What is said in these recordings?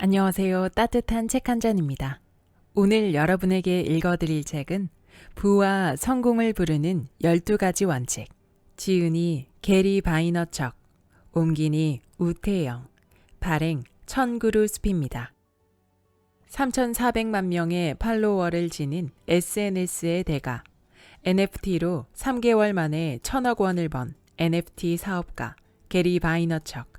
안녕하세요. 따뜻한 책 한 잔입니다. 오늘 여러분에게 읽어드릴 책은 부와 성공을 부르는 12가지 원칙. 지은이 게리 바이너척, 옮기니 우태영, 발행 천그루스피입니다. 3,400만 명의 팔로워를 지닌 SNS의 대가, NFT로 3개월 만에 1,000억 원을 번 NFT 사업가 게리 바이너척.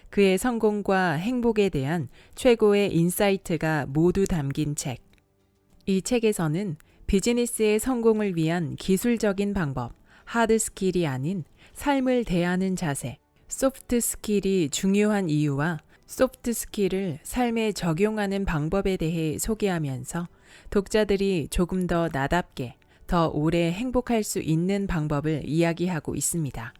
그의 성공과 행복에 대한 최고의 인사이트가 모두 담긴 책. 이 책에서는 비즈니스의 성공을 위한 기술적인 방법, 하드 스킬이 아닌 삶을 대하는 자세, 소프트 스킬이 중요한 이유와 소프트 스킬을 삶에 적용하는 방법에 대해 소개하면서 독자들이 조금 더 나답게, 더 오래 행복할 수 있는 방법을 이야기하고 있습니다.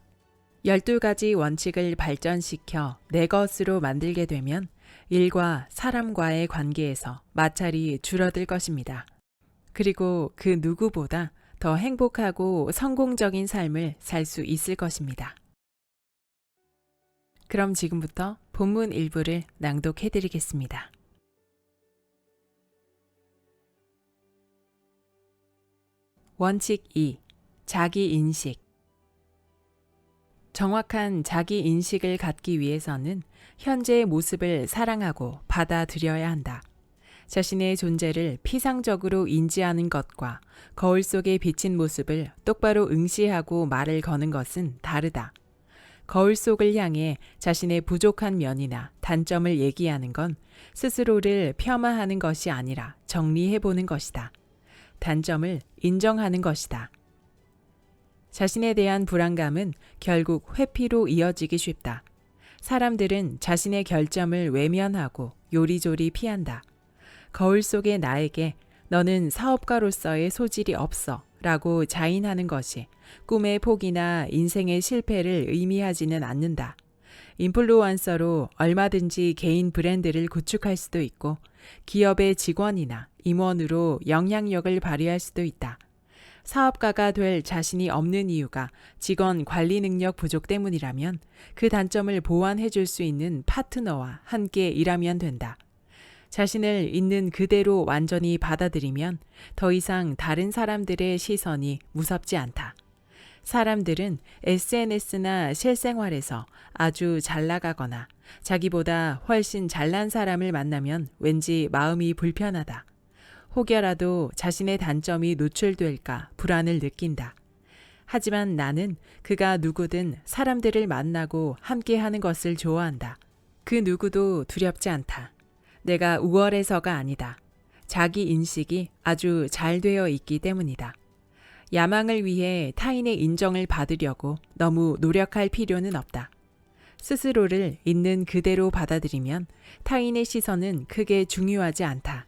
12가지 원칙을 발전시켜 내 것으로 만들게 되면 일과 사람과의 관계에서 마찰이 줄어들 것입니다. 그리고 그 누구보다 더 행복하고 성공적인 삶을 살 수 있을 것입니다. 그럼 지금부터 본문 일부를 낭독해 드리겠습니다. 원칙 2. 자기 인식. 정확한 자기 인식을 갖기 위해서는 현재의 모습을 사랑하고 받아들여야 한다. 자신의 존재를 피상적으로 인지하는 것과 거울 속에 비친 모습을 똑바로 응시하고 말을 거는 것은 다르다. 거울 속을 향해 자신의 부족한 면이나 단점을 얘기하는 건 스스로를 폄하하는 것이 아니라 정리해보는 것이다. 단점을 인정하는 것이다. 자신에 대한 불안감은 결국 회피로 이어지기 쉽다. 사람들은 자신의 결점을 외면하고 요리조리 피한다. 거울 속의 나에게 너는 사업가로서의 소질이 없어 라고 자인하는 것이 꿈의 포기나 인생의 실패를 의미하지는 않는다. 인플루언서로 얼마든지 개인 브랜드를 구축할 수도 있고 기업의 직원이나 임원으로 영향력을 발휘할 수도 있다. 사업가가 될 자신이 없는 이유가 직원 관리 능력 부족 때문이라면 그 단점을 보완해 줄 수 있는 파트너와 함께 일하면 된다. 자신을 있는 그대로 완전히 받아들이면 더 이상 다른 사람들의 시선이 무섭지 않다. 사람들은 SNS나 실생활에서 아주 잘 나가거나 자기보다 훨씬 잘난 사람을 만나면 왠지 마음이 불편하다. 혹여라도 자신의 단점이 노출될까 불안을 느낀다. 하지만 나는 그가 누구든 사람들을 만나고 함께하는 것을 좋아한다. 그 누구도 두렵지 않다. 내가 우월해서가 아니다. 자기 인식이 아주 잘 되어 있기 때문이다. 야망을 위해 타인의 인정을 받으려고 너무 노력할 필요는 없다. 스스로를 있는 그대로 받아들이면 타인의 시선은 크게 중요하지 않다.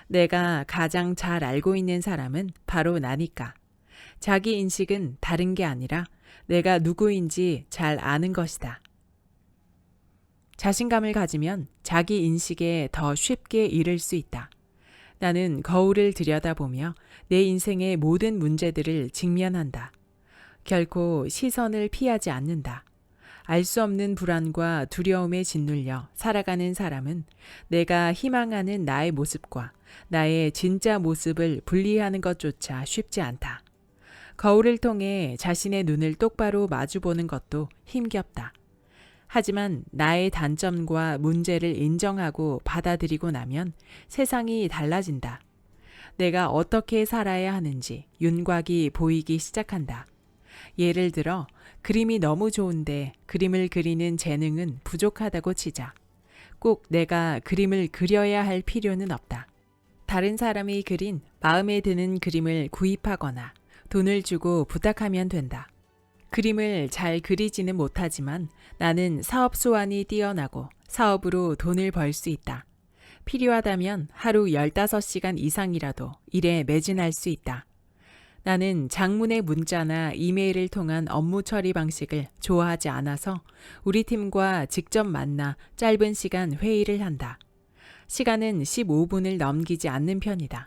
내가 가장 잘 알고 있는 사람은 바로 나니까. 자기 인식은 다른 게 아니라 내가 누구인지 잘 아는 것이다. 자신감을 가지면 자기 인식에 더 쉽게 이를 수 있다. 나는 거울을 들여다보며 내 인생의 모든 문제들을 직면한다. 결코 시선을 피하지 않는다. 알 수 없는 불안과 두려움에 짓눌려 살아가는 사람은 내가 희망하는 나의 모습과 나의 진짜 모습을 분리하는 것조차 쉽지 않다. 거울을 통해 자신의 눈을 똑바로 마주보는 것도 힘겹다. 하지만 나의 단점과 문제를 인정하고 받아들이고 나면 세상이 달라진다. 내가 어떻게 살아야 하는지 윤곽이 보이기 시작한다. 예를 들어 그림이 너무 좋은데 그림을 그리는 재능은 부족하다고 치자. 꼭 내가 그림을 그려야 할 필요는 없다. 다른 사람이 그린 마음에 드는 그림을 구입하거나 돈을 주고 부탁하면 된다. 그림을 잘 그리지는 못하지만 나는 사업 수완이 뛰어나고 사업으로 돈을 벌 수 있다. 필요하다면 하루 15시간 이상이라도 일에 매진할 수 있다. 나는 장문의 문자나 이메일을 통한 업무 처리 방식을 좋아하지 않아서 우리 팀과 직접 만나 짧은 시간 회의를 한다. 시간은 15분을 넘기지 않는 편이다.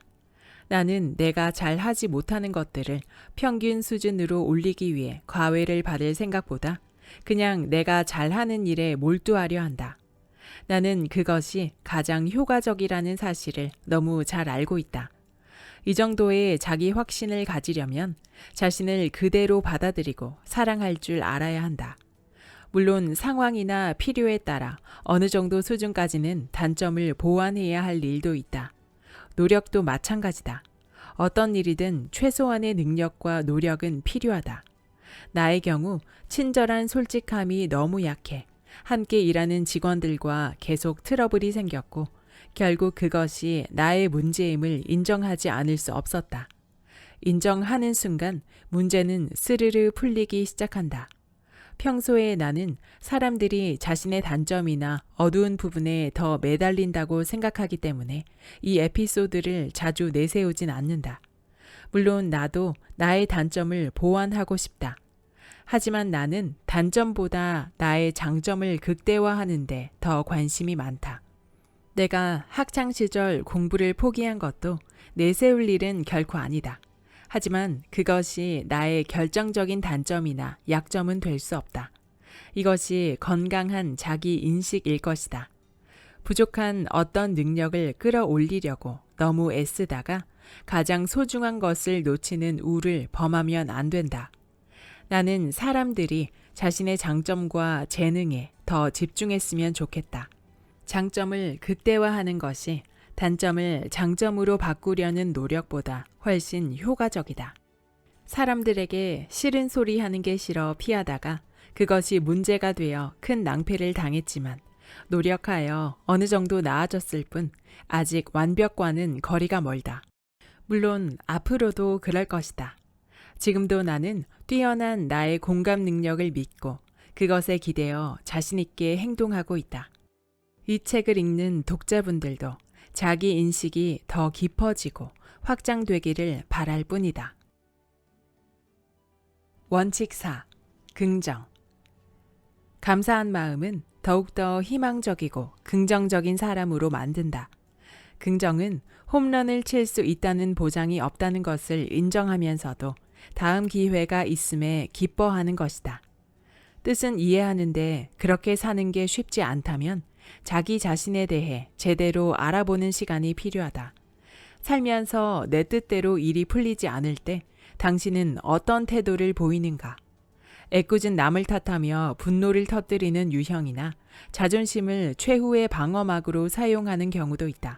나는 내가 잘 하지 못하는 것들을 평균 수준으로 올리기 위해 과외를 받을 생각보다 그냥 내가 잘하는 일에 몰두하려 한다. 나는 그것이 가장 효과적이라는 사실을 너무 잘 알고 있다. 이 정도의 자기 확신을 가지려면 자신을 그대로 받아들이고 사랑할 줄 알아야 한다. 물론 상황이나 필요에 따라 어느 정도 수준까지는 단점을 보완해야 할 일도 있다. 노력도 마찬가지다. 어떤 일이든 최소한의 능력과 노력은 필요하다. 나의 경우 친절한 솔직함이 너무 약해 함께 일하는 직원들과 계속 트러블이 생겼고 결국 그것이 나의 문제임을 인정하지 않을 수 없었다. 인정하는 순간 문제는 스르르 풀리기 시작한다. 평소에 나는 사람들이 자신의 단점이나 어두운 부분에 더 매달린다고 생각하기 때문에 이 에피소드를 자주 내세우진 않는다. 물론 나도 나의 단점을 보완하고 싶다. 하지만 나는 단점보다 나의 장점을 극대화하는데 더 관심이 많다. 내가 학창시절 공부를 포기한 것도 내세울 일은 결코 아니다. 하지만 그것이 나의 결정적인 단점이나 약점은 될 수 없다. 이것이 건강한 자기 인식일 것이다. 부족한 어떤 능력을 끌어올리려고 너무 애쓰다가 가장 소중한 것을 놓치는 우를 범하면 안 된다. 나는 사람들이 자신의 장점과 재능에 더 집중했으면 좋겠다. 장점을 극대화하는 것이 단점을 장점으로 바꾸려는 노력보다 훨씬 효과적이다. 사람들에게 싫은 소리 하는 게 싫어 피하다가 그것이 문제가 되어 큰 낭패를 당했지만 노력하여 어느 정도 나아졌을 뿐 아직 완벽과는 거리가 멀다. 물론 앞으로도 그럴 것이다. 지금도 나는 뛰어난 나의 공감 능력을 믿고 그것에 기대어 자신 있게 행동하고 있다. 이 책을 읽는 독자분들도 자기 인식이 더 깊어지고 확장되기를 바랄 뿐이다. 원칙 4. 긍정. 감사한 마음은 더욱더 희망적이고 긍정적인 사람으로 만든다. 긍정은 홈런을 칠 수 있다는 보장이 없다는 것을 인정하면서도 다음 기회가 있음에 기뻐하는 것이다. 뜻은 이해하는데 그렇게 사는 게 쉽지 않다면 자기 자신에 대해 제대로 알아보는 시간이 필요하다. 살면서 내 뜻대로 일이 풀리지 않을 때 당신은 어떤 태도를 보이는가? 애꿎은 남을 탓하며 분노를 터뜨리는 유형이나 자존심을 최후의 방어막으로 사용하는 경우도 있다.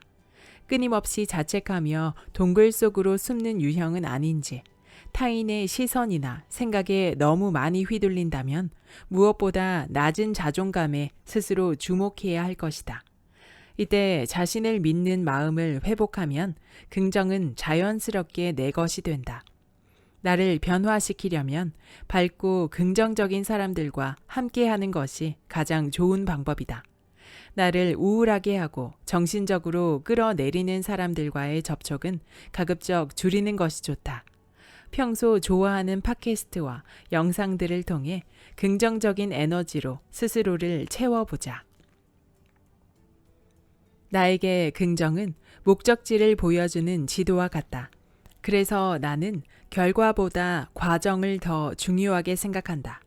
끊임없이 자책하며 동굴 속으로 숨는 유형은 아닌지, 타인의 시선이나 생각에 너무 많이 휘둘린다면 무엇보다 낮은 자존감에 스스로 주목해야 할 것이다. 이때 자신을 믿는 마음을 회복하면 긍정은 자연스럽게 내 것이 된다. 나를 변화시키려면 밝고 긍정적인 사람들과 함께하는 것이 가장 좋은 방법이다. 나를 우울하게 하고 정신적으로 끌어내리는 사람들과의 접촉은 가급적 줄이는 것이 좋다. 평소 좋아하는 팟캐스트와 영상들을 통해 긍정적인 에너지로 스스로를 채워보자. 나에게 긍정은 목적지를 보여주는 지도와 같다. 그래서 나는 결과보다 과정을 더 중요하게 생각한다.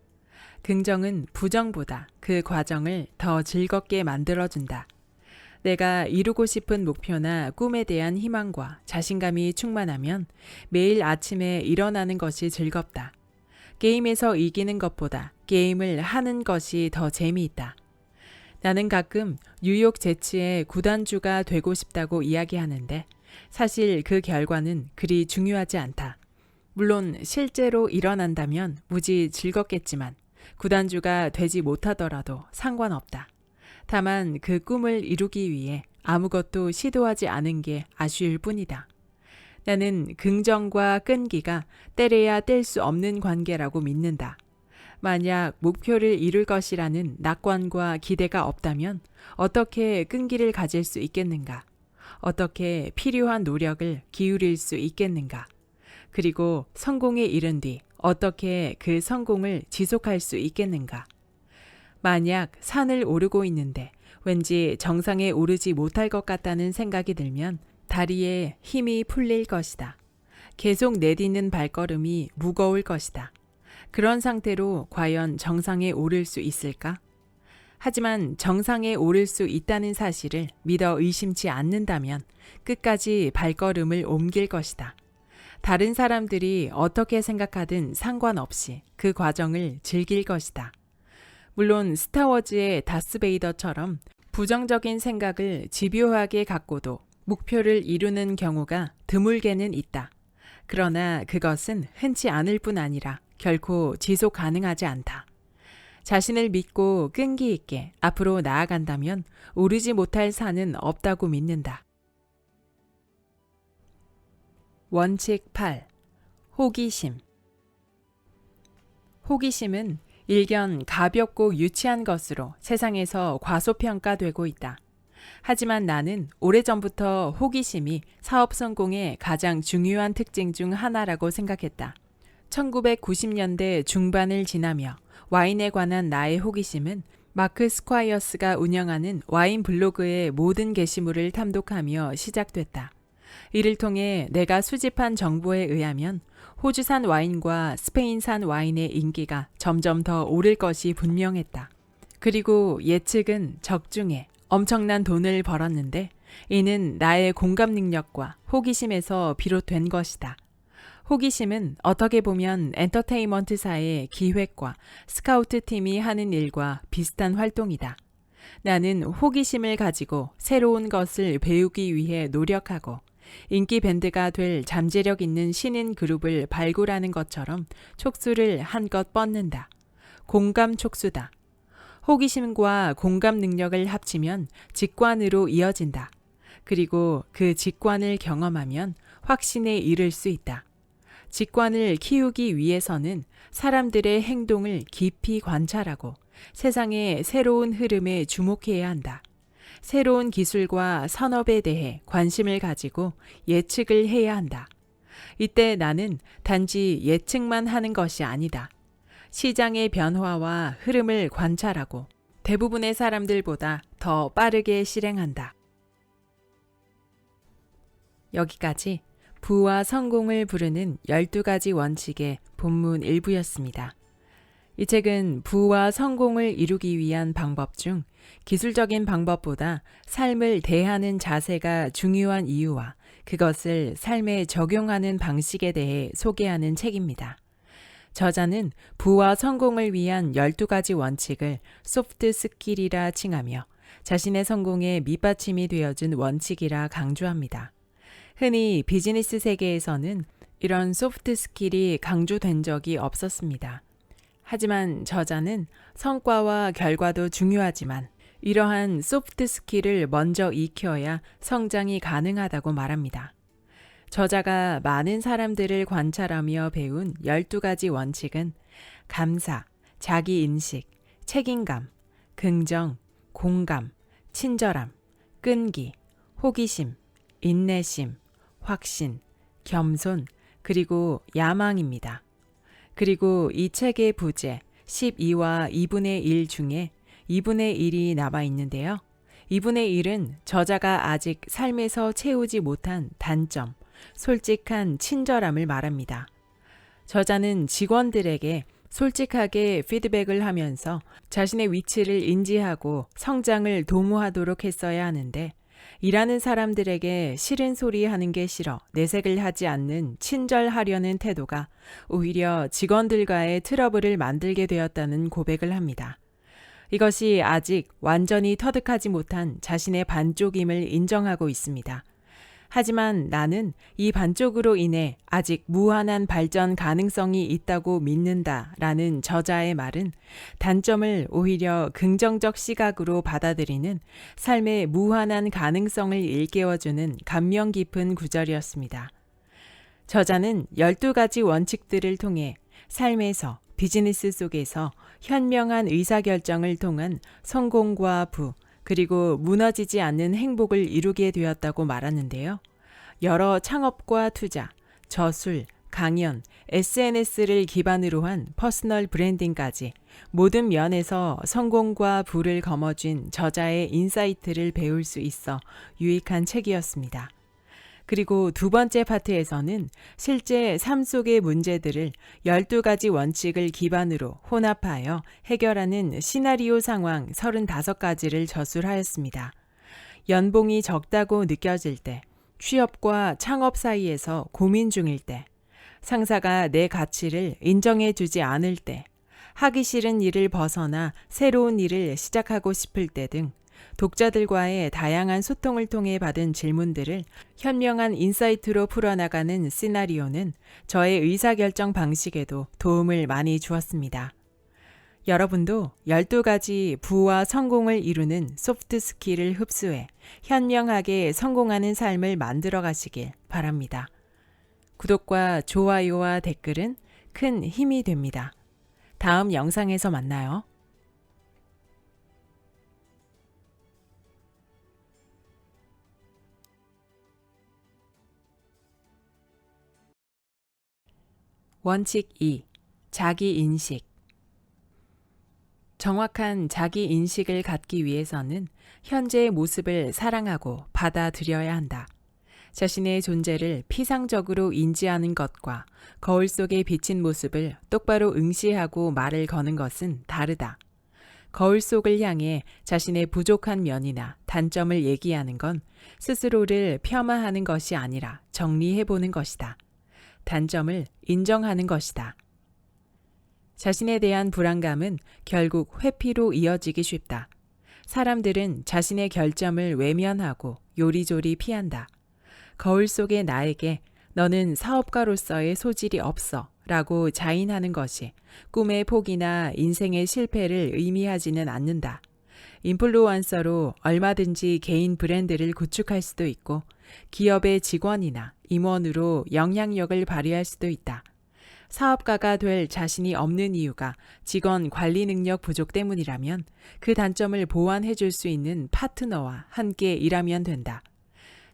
긍정은 부정보다 그 과정을 더 즐겁게 만들어준다. 내가 이루고 싶은 목표나 꿈에 대한 희망과 자신감이 충만하면 매일 아침에 일어나는 것이 즐겁다. 게임에서 이기는 것보다 게임을 하는 것이 더 재미있다. 나는 가끔 뉴욕 제츠의 구단주가 되고 싶다고 이야기하는데 사실 그 결과는 그리 중요하지 않다. 물론 실제로 일어난다면 무지 즐겁겠지만 구단주가 되지 못하더라도 상관없다. 다만 그 꿈을 이루기 위해 아무것도 시도하지 않은 게 아쉬울 뿐이다. 나는 긍정과 끈기가 떼려야 뗄 수 없는 관계라고 믿는다. 만약 목표를 이룰 것이라는 낙관과 기대가 없다면 어떻게 끈기를 가질 수 있겠는가? 어떻게 필요한 노력을 기울일 수 있겠는가? 그리고 성공에 이른 뒤 어떻게 그 성공을 지속할 수 있겠는가? 만약 산을 오르고 있는데 왠지 정상에 오르지 못할 것 같다는 생각이 들면 다리에 힘이 풀릴 것이다. 계속 내딛는 발걸음이 무거울 것이다. 그런 상태로 과연 정상에 오를 수 있을까? 하지만 정상에 오를 수 있다는 사실을 믿어 의심치 않는다면 끝까지 발걸음을 옮길 것이다. 다른 사람들이 어떻게 생각하든 상관없이 그 과정을 즐길 것이다. 물론 스타워즈의 다스베이더처럼 부정적인 생각을 집요하게 갖고도 목표를 이루는 경우가 드물게는 있다. 그러나 그것은 흔치 않을 뿐 아니라 결코 지속 가능하지 않다. 자신을 믿고 끈기 있게 앞으로 나아간다면 오르지 못할 산은 없다고 믿는다. 원칙 8. 호기심. 호기심은 일견 가볍고 유치한 것으로 세상에서 과소평가되고 있다. 하지만 나는 오래전부터 호기심이 사업 성공의 가장 중요한 특징 중 하나라고 생각했다. 1990년대 중반을 지나며 와인에 관한 나의 호기심은 마크 스콰이어스가 운영하는 와인 블로그의 모든 게시물을 탐독하며 시작됐다. 이를 통해 내가 수집한 정보에 의하면 호주산 와인과 스페인산 와인의 인기가 점점 더 오를 것이 분명했다. 그리고 예측은 적중해 엄청난 돈을 벌었는데 이는 나의 공감 능력과 호기심에서 비롯된 것이다. 호기심은 어떻게 보면 엔터테인먼트사의 기획과 스카우트 팀이 하는 일과 비슷한 활동이다. 나는 호기심을 가지고 새로운 것을 배우기 위해 노력하고 인기 밴드가 될 잠재력 있는 신인 그룹을 발굴하는 것처럼 촉수를 한껏 뻗는다. 공감 촉수다. 호기심과 공감 능력을 합치면 직관으로 이어진다. 그리고 그 직관을 경험하면 확신에 이를 수 있다. 직관을 키우기 위해서는 사람들의 행동을 깊이 관찰하고 세상의 새로운 흐름에 주목해야 한다. 새로운 기술과 산업에 대해 관심을 가지고 예측을 해야 한다. 이때 나는 단지 예측만 하는 것이 아니다. 시장의 변화와 흐름을 관찰하고 대부분의 사람들보다 더 빠르게 실행한다. 여기까지 부와 성공을 부르는 12가지 원칙의 본문 일부였습니다. 이 책은 부와 성공을 이루기 위한 방법 중 기술적인 방법보다 삶을 대하는 자세가 중요한 이유와 그것을 삶에 적용하는 방식에 대해 소개하는 책입니다. 저자는 부와 성공을 위한 12가지 원칙을 소프트 스킬이라 칭하며 자신의 성공의 밑받침이 되어준 원칙이라 강조합니다. 흔히 비즈니스 세계에서는 이런 소프트 스킬이 강조된 적이 없었습니다. 하지만 저자는 성과와 결과도 중요하지만 이러한 소프트 스킬을 먼저 익혀야 성장이 가능하다고 말합니다. 저자가 많은 사람들을 관찰하며 배운 12가지 원칙은 감사, 자기인식, 책임감, 긍정, 공감, 친절함, 끈기, 호기심, 인내심, 확신, 겸손, 그리고 야망입니다. 그리고 이 책의 부제 12와 2분의 1 중에 2분의 1이 남아 있는데요. 2분의 1은 저자가 아직 삶에서 채우지 못한 단점, 솔직한 친절함을 말합니다. 저자는 직원들에게 솔직하게 피드백을 하면서 자신의 위치를 인지하고 성장을 도모하도록 했어야 하는데 일하는 사람들에게 싫은 소리 하는 게 싫어 내색을 하지 않는 친절하려는 태도가 오히려 직원들과의 트러블을 만들게 되었다는 고백을 합니다. 이것이 아직 완전히 터득하지 못한 자신의 반쪽임을 인정하고 있습니다. 하지만 나는 이 반쪽으로 인해 아직 무한한 발전 가능성이 있다고 믿는다라는 저자의 말은 단점을 오히려 긍정적 시각으로 받아들이는 삶의 무한한 가능성을 일깨워주는 감명 깊은 구절이었습니다. 저자는 12가지 원칙들을 통해 삶에서 비즈니스 속에서 현명한 의사결정을 통한 성공과 부, 그리고 무너지지 않는 행복을 이루게 되었다고 말하는데요. 여러 창업과 투자, 저술, 강연, SNS를 기반으로 한 퍼스널 브랜딩까지 모든 면에서 성공과 부를 거머쥔 저자의 인사이트를 배울 수 있어 유익한 책이었습니다. 그리고 두 번째 파트에서는 실제 삶 속의 문제들을 12가지 원칙을 기반으로 혼합하여 해결하는 시나리오 상황 35가지를 저술하였습니다. 연봉이 적다고 느껴질 때, 취업과 창업 사이에서 고민 중일 때, 상사가 내 가치를 인정해 주지 않을 때, 하기 싫은 일을 벗어나 새로운 일을 시작하고 싶을 때 등 독자들과의 다양한 소통을 통해 받은 질문들을 현명한 인사이트로 풀어나가는 시나리오는 저의 의사결정 방식에도 도움을 많이 주었습니다. 여러분도 12가지 부와 성공을 이루는 소프트 스킬을 흡수해 현명하게 성공하는 삶을 만들어 가시길 바랍니다. 구독과 좋아요와 댓글은 큰 힘이 됩니다. 다음 영상에서 만나요. 원칙 2. 자기 인식. 정확한 자기 인식을 갖기 위해서는 현재의 모습을 사랑하고 받아들여야 한다. 자신의 존재를 피상적으로 인지하는 것과 거울 속에 비친 모습을 똑바로 응시하고 말을 거는 것은 다르다. 거울 속을 향해 자신의 부족한 면이나 단점을 얘기하는 건 스스로를 폄하하는 것이 아니라 정리해보는 것이다. 단점을 인정하는 것이다. 자신에 대한 불안감은 결국 회피로 이어지기 쉽다. 사람들은 자신의 결점을 외면하고 요리조리 피한다. 거울 속의 나에게 너는 사업가로서의 소질이 없어 라고 자인하는 것이 꿈의 포기나 인생의 실패를 의미하지는 않는다. 인플루언서로 얼마든지 개인 브랜드를 구축할 수도 있고 기업의 직원이나 임원으로 영향력을 발휘할 수도 있다. 사업가가 될 자신이 없는 이유가 직원 관리 능력 부족 때문이라면 그 단점을 보완해 줄 수 있는 파트너와 함께 일하면 된다.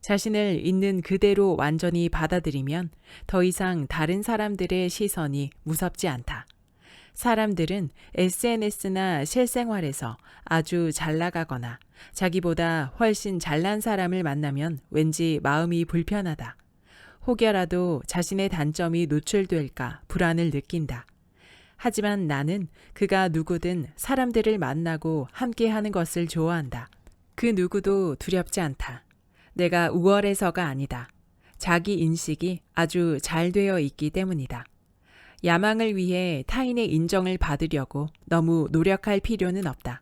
자신을 있는 그대로 완전히 받아들이면 더 이상 다른 사람들의 시선이 무섭지 않다. 사람들은 SNS나 실생활에서 아주 잘 나가거나 자기보다 훨씬 잘난 사람을 만나면 왠지 마음이 불편하다. 혹여라도 자신의 단점이 노출될까 불안을 느낀다. 하지만 나는 그가 누구든 사람들을 만나고 함께하는 것을 좋아한다. 그 누구도 두렵지 않다. 내가 우월해서가 아니다. 자기 인식이 아주 잘 되어 있기 때문이다. 야망을 위해 타인의 인정을 받으려고 너무 노력할 필요는 없다.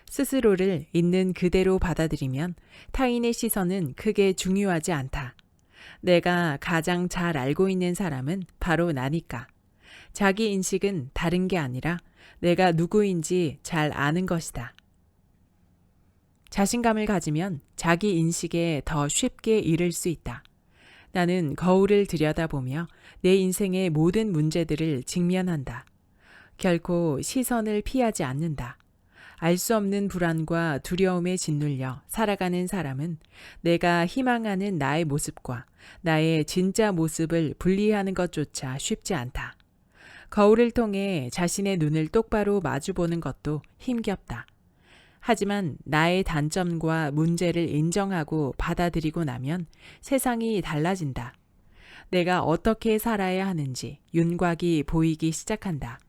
스스로를 있는 그대로 받아들이면 타인의 시선은 크게 중요하지 않다. 내가 가장 잘 알고 있는 사람은 바로 나니까. 자기 인식은 다른 게 아니라 내가 누구인지 잘 아는 것이다. 자신감을 가지면 자기 인식에 더 쉽게 이를 수 있다. 나는 거울을 들여다보며 내 인생의 모든 문제들을 직면한다. 결코 시선을 피하지 않는다. 알 수 없는 불안과 두려움에 짓눌려 살아가는 사람은 내가 희망하는 나의 모습과 나의 진짜 모습을 분리하는 것조차 쉽지 않다. 거울을 통해 자신의 눈을 똑바로 마주보는 것도 힘겹다. 하지만 나의 단점과 문제를 인정하고 받아들이고 나면 세상이 달라진다. 내가 어떻게 살아야 하는지 윤곽이 보이기 시작한다.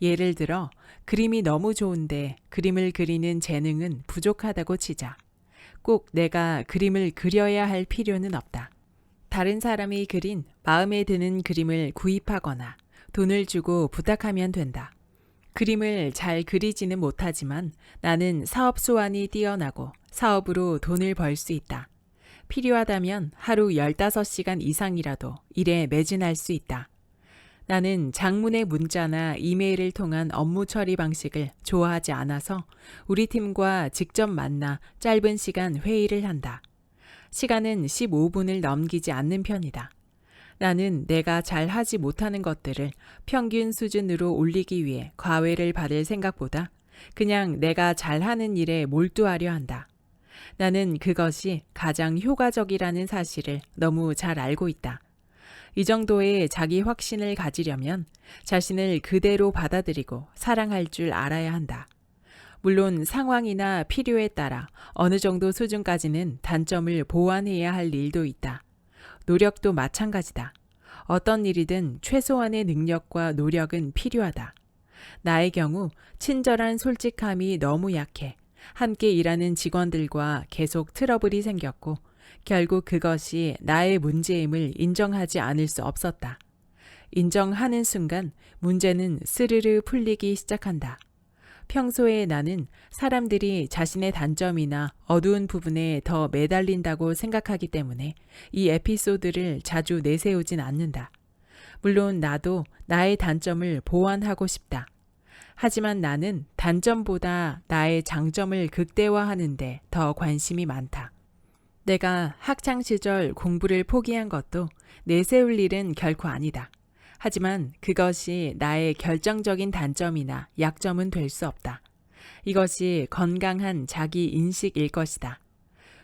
예를 들어 그림이 너무 좋은데 그림을 그리는 재능은 부족하다고 치자. 꼭 내가 그림을 그려야 할 필요는 없다. 다른 사람이 그린 마음에 드는 그림을 구입하거나 돈을 주고 부탁하면 된다. 그림을 잘 그리지는 못하지만 나는 사업 소환이 뛰어나고 사업으로 돈을 벌 수 있다. 필요하다면 하루 15시간 이상이라도 일에 매진할 수 있다. 나는 장문의 문자나 이메일을 통한 업무 처리 방식을 좋아하지 않아서 우리 팀과 직접 만나 짧은 시간 회의를 한다. 시간은 15분을 넘기지 않는 편이다. 나는 내가 잘 하지 못하는 것들을 평균 수준으로 올리기 위해 과외를 받을 생각보다 그냥 내가 잘하는 일에 몰두하려 한다. 나는 그것이 가장 효과적이라는 사실을 너무 잘 알고 있다. 이 정도의 자기 확신을 가지려면 자신을 그대로 받아들이고 사랑할 줄 알아야 한다. 물론 상황이나 필요에 따라 어느 정도 수준까지는 단점을 보완해야 할 일도 있다. 노력도 마찬가지다. 어떤 일이든 최소한의 능력과 노력은 필요하다. 나의 경우 친절한 솔직함이 너무 약해 함께 일하는 직원들과 계속 트러블이 생겼고 결국 그것이 나의 문제임을 인정하지 않을 수 없었다. 인정하는 순간 문제는 스르르 풀리기 시작한다. 평소에 나는 사람들이 자신의 단점이나 어두운 부분에 더 매달린다고 생각하기 때문에 이 에피소드를 자주 내세우진 않는다. 물론 나도 나의 단점을 보완하고 싶다. 하지만 나는 단점보다 나의 장점을 극대화하는데 더 관심이 많다. 내가 학창시절 공부를 포기한 것도 내세울 일은 결코 아니다. 하지만 그것이 나의 결정적인 단점이나 약점은 될 수 없다. 이것이 건강한 자기 인식일 것이다.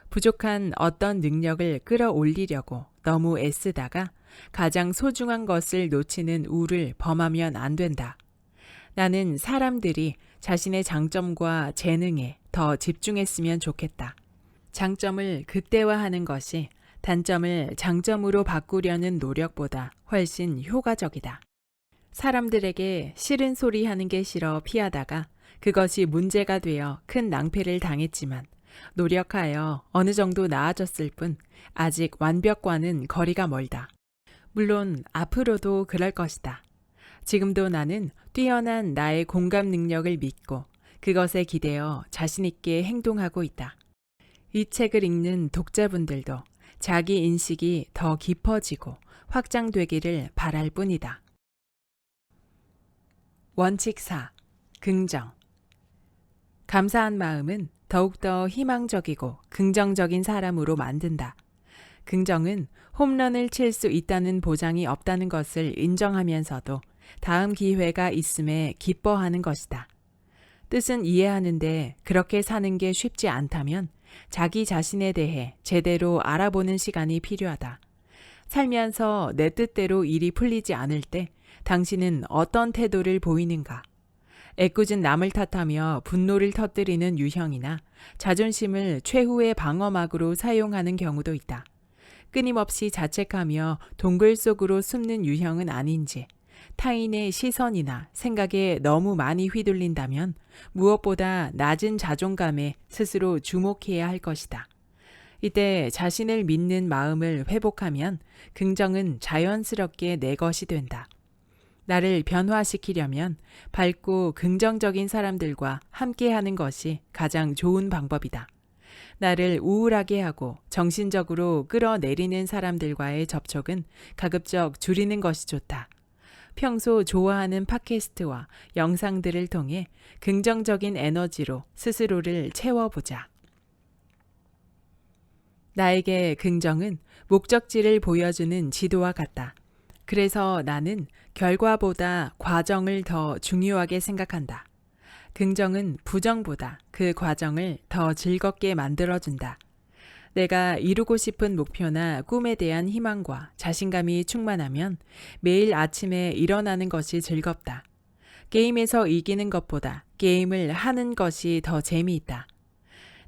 부족한 어떤 능력을 끌어올리려고 너무 애쓰다가 가장 소중한 것을 놓치는 우를 범하면 안 된다. 나는 사람들이 자신의 장점과 재능에 더 집중했으면 좋겠다. 장점을 극대화하는 것이 단점을 장점으로 바꾸려는 노력보다 훨씬 효과적이다. 사람들에게 싫은 소리 하는 게 싫어 피하다가 그것이 문제가 되어 큰 낭패를 당했지만 노력하여 어느 정도 나아졌을 뿐 아직 완벽과는 거리가 멀다. 물론 앞으로도 그럴 것이다. 지금도 나는 뛰어난 나의 공감 능력을 믿고 그것에 기대어 자신 있게 행동하고 있다. 이 책을 읽는 독자분들도 자기 인식이 더 깊어지고 확장되기를 바랄 뿐이다. 원칙 4. 긍정. 감사한 마음은 더욱더 희망적이고 긍정적인 사람으로 만든다. 긍정은 홈런을 칠 수 있다는 보장이 없다는 것을 인정하면서도 다음 기회가 있음에 기뻐하는 것이다. 뜻은 이해하는데 그렇게 사는 게 쉽지 않다면 자기 자신에 대해 제대로 알아보는 시간이 필요하다. 살면서 내 뜻대로 일이 풀리지 않을 때 당신은 어떤 태도를 보이는가? 애꿎은 남을 탓하며 분노를 터뜨리는 유형이나 자존심을 최후의 방어막으로 사용하는 경우도 있다. 끊임없이 자책하며 동굴 속으로 숨는 유형은 아닌지, 타인의 시선이나 생각에 너무 많이 휘둘린다면 무엇보다 낮은 자존감에 스스로 주목해야 할 것이다. 이때 자신을 믿는 마음을 회복하면 긍정은 자연스럽게 내 것이 된다. 나를 변화시키려면 밝고 긍정적인 사람들과 함께하는 것이 가장 좋은 방법이다. 나를 우울하게 하고 정신적으로 끌어내리는 사람들과의 접촉은 가급적 줄이는 것이 좋다. 평소 좋아하는 팟캐스트와 영상들을 통해 긍정적인 에너지로 스스로를 채워보자. 나에게 긍정은 목적지를 보여주는 지도와 같다. 그래서 나는 결과보다 과정을 더 중요하게 생각한다. 긍정은 부정보다 그 과정을 더 즐겁게 만들어준다. 내가 이루고 싶은 목표나 꿈에 대한 희망과 자신감이 충만하면 매일 아침에 일어나는 것이 즐겁다. 게임에서 이기는 것보다 게임을 하는 것이 더 재미있다.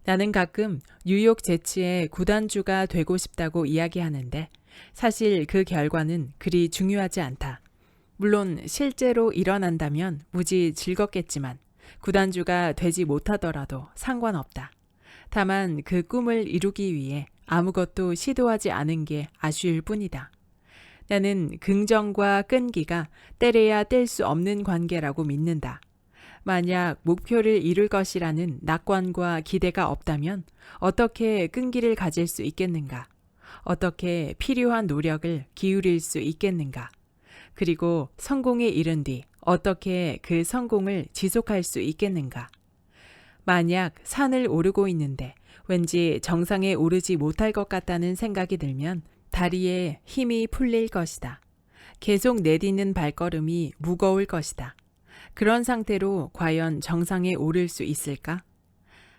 나는 가끔 뉴욕 제츠의 구단주가 되고 싶다고 이야기하는데 사실 그 결과는 그리 중요하지 않다. 물론 실제로 일어난다면 무지 즐겁겠지만 구단주가 되지 못하더라도 상관없다. 다만 그 꿈을 이루기 위해 아무것도 시도하지 않은 게 아쉬울 뿐이다. 나는 긍정과 끈기가 떼려야 뗄 수 없는 관계라고 믿는다. 만약 목표를 이룰 것이라는 낙관과 기대가 없다면 어떻게 끈기를 가질 수 있겠는가? 어떻게 필요한 노력을 기울일 수 있겠는가? 그리고 성공에 이른 뒤 어떻게 그 성공을 지속할 수 있겠는가? 만약 산을 오르고 있는데 왠지 정상에 오르지 못할 것 같다는 생각이 들면 다리에 힘이 풀릴 것이다. 계속 내딛는 발걸음이 무거울 것이다. 그런 상태로 과연 정상에 오를 수 있을까?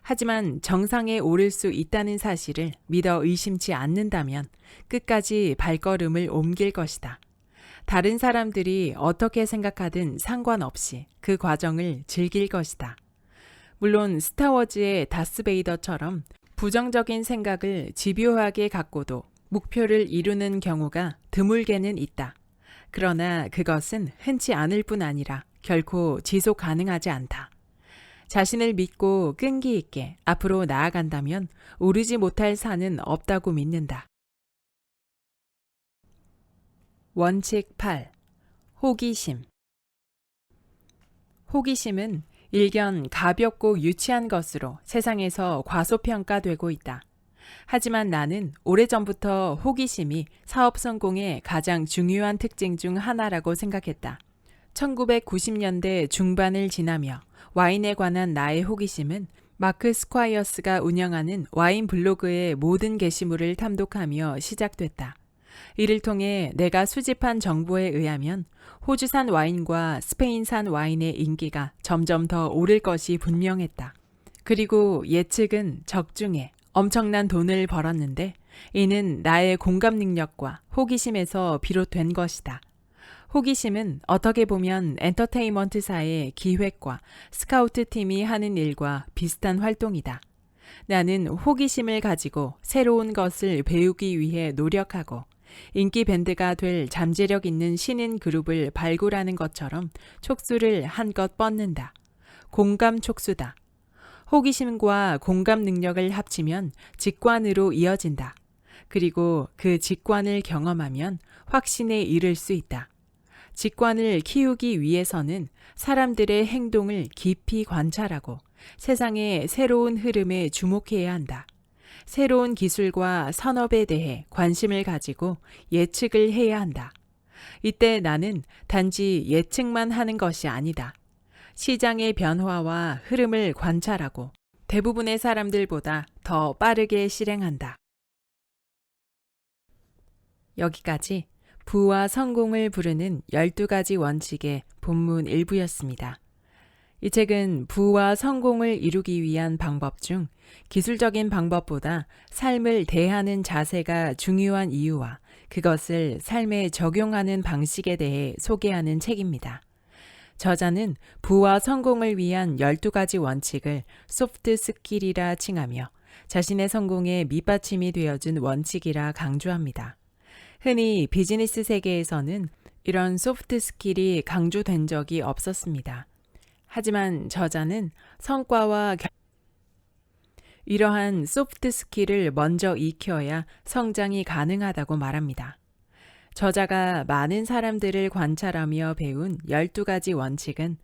하지만 정상에 오를 수 있다는 사실을 믿어 의심치 않는다면 끝까지 발걸음을 옮길 것이다. 다른 사람들이 어떻게 생각하든 상관없이 그 과정을 즐길 것이다. 물론 스타워즈의 다스베이더처럼 부정적인 생각을 집요하게 갖고도 목표를 이루는 경우가 드물게는 있다. 그러나 그것은 흔치 않을 뿐 아니라 결코 지속 가능하지 않다. 자신을 믿고 끈기 있게 앞으로 나아간다면 오르지 못할 산은 없다고 믿는다. 원칙 8. 호기심. 호기심은 일견 가볍고 유치한 것으로 세상에서 과소평가되고 있다. 하지만 나는 오래전부터 호기심이 사업 성공의 가장 중요한 특징 중 하나라고 생각했다. 1990년대 중반을 지나며 와인에 관한 나의 호기심은 마크 스콰이어스가 운영하는 와인 블로그의 모든 게시물을 탐독하며 시작됐다. 이를 통해 내가 수집한 정보에 의하면 호주산 와인과 스페인산 와인의 인기가 점점 더 오를 것이 분명했다. 그리고 예측은 적중해 엄청난 돈을 벌었는데 이는 나의 공감 능력과 호기심에서 비롯된 것이다. 호기심은 어떻게 보면 엔터테인먼트사의 기획과 스카우트 팀이 하는 일과 비슷한 활동이다. 나는 호기심을 가지고 새로운 것을 배우기 위해 노력하고 인기 밴드가 될 잠재력 있는 신인 그룹을 발굴하는 것처럼 촉수를 한껏 뻗는다. 공감 촉수다. 호기심과 공감 능력을 합치면 직관으로 이어진다. 그리고 그 직관을 경험하면 확신에 이를 수 있다. 직관을 키우기 위해서는 사람들의 행동을 깊이 관찰하고 세상의 새로운 흐름에 주목해야 한다. 새로운 기술과 산업에 대해 관심을 가지고 예측을 해야 한다. 이때 나는 단지 예측만 하는 것이 아니다. 시장의 변화와 흐름을 관찰하고 대부분의 사람들보다 더 빠르게 실행한다. 여기까지 부와 성공을 부르는 12가지 원칙의 본문 일부였습니다. 이 책은 부와 성공을 이루기 위한 방법 중 기술적인 방법보다 삶을 대하는 자세가 중요한 이유와 그것을 삶에 적용하는 방식에 대해 소개하는 책입니다. 저자는 부와 성공을 위한 12가지 원칙을 소프트 스킬이라 칭하며 자신의 성공의 밑받침이 되어준 원칙이라 강조합니다. 흔히 비즈니스 세계에서는 이런 소프트 스킬이 강조된 적이 없었습니다. 하지만 저자는 성과와 이러한 소프트 스킬을 먼저 익혀야 성장이 가능하다고 말합니다. 저자가 많은 사람들을 관찰하며 배운 12가지 원칙은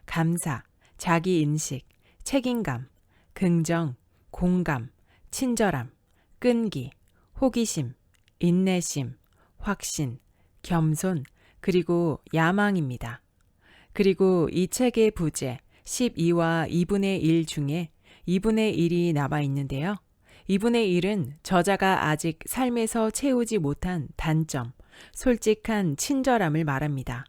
감사, 자기인식, 책임감, 긍정, 공감, 친절함, 끈기, 호기심, 인내심, 확신, 겸손, 그리고 야망입니다. 그리고 이 책의 부제 12와 2분의 1 중에 2분의 1이 남아 있는데요. 2분의 1은 저자가 아직 삶에서 채우지 못한 단점, 솔직한 친절함을 말합니다.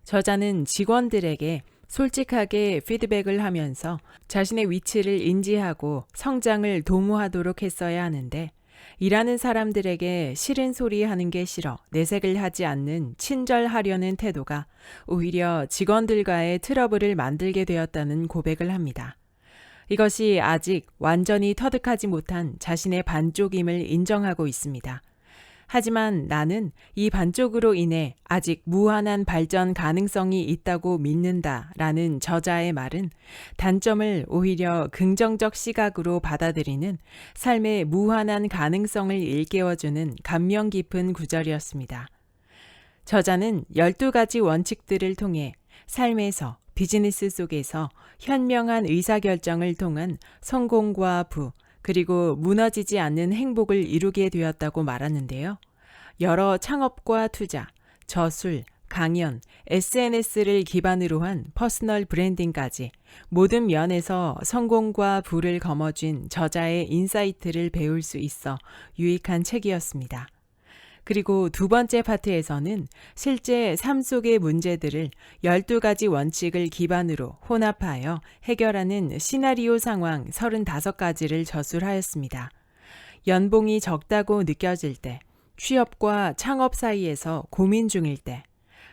저자는 직원들에게 솔직하게 피드백을 하면서 자신의 위치를 인지하고 성장을 도모하도록 했어야 하는데 일하는 사람들에게 싫은 소리 하는 게 싫어 내색을 하지 않는 친절하려는 태도가 오히려 직원들과의 트러블을 만들게 되었다는 고백을 합니다. 이것이 아직 완전히 터득하지 못한 자신의 반쪽임을 인정하고 있습니다. 하지만 나는 이 반쪽으로 인해 아직 무한한 발전 가능성이 있다고 믿는다라는 저자의 말은 단점을 오히려 긍정적 시각으로 받아들이는 삶의 무한한 가능성을 일깨워주는 감명 깊은 구절이었습니다. 저자는 12가지 원칙들을 통해 삶에서 비즈니스 속에서 현명한 의사결정을 통한 성공과 부, 그리고 무너지지 않는 행복을 이루게 되었다고 말하는데요. 여러 창업과 투자, 저술, 강연, SNS를 기반으로 한 퍼스널 브랜딩까지 모든 면에서 성공과 부를 거머쥔 저자의 인사이트를 배울 수 있어 유익한 책이었습니다. 그리고 두 번째 파트에서는 실제 삶 속의 문제들을 12가지 원칙을 기반으로 혼합하여 해결하는 시나리오 상황 35가지를 저술하였습니다. 연봉이 적다고 느껴질 때, 취업과 창업 사이에서 고민 중일 때,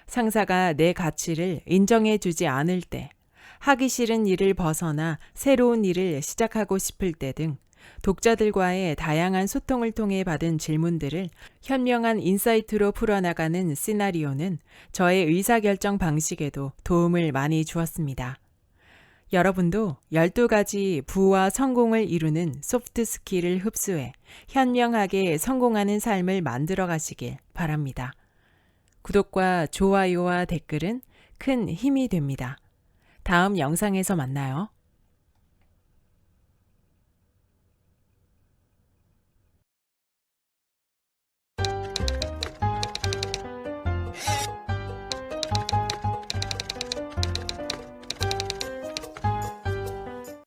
상사가 내 가치를 인정해 주지 않을 때, 하기 싫은 일을 벗어나 새로운 일을 시작하고 싶을 때 등 독자들과의 다양한 소통을 통해 받은 질문들을 현명한 인사이트로 풀어나가는 시나리오는 저의 의사결정 방식에도 도움을 많이 주었습니다. 여러분도 12가지 부와 성공을 이루는 소프트 스킬을 흡수해 현명하게 성공하는 삶을 만들어 가시길 바랍니다. 구독과 좋아요와 댓글은 큰 힘이 됩니다. 다음 영상에서 만나요.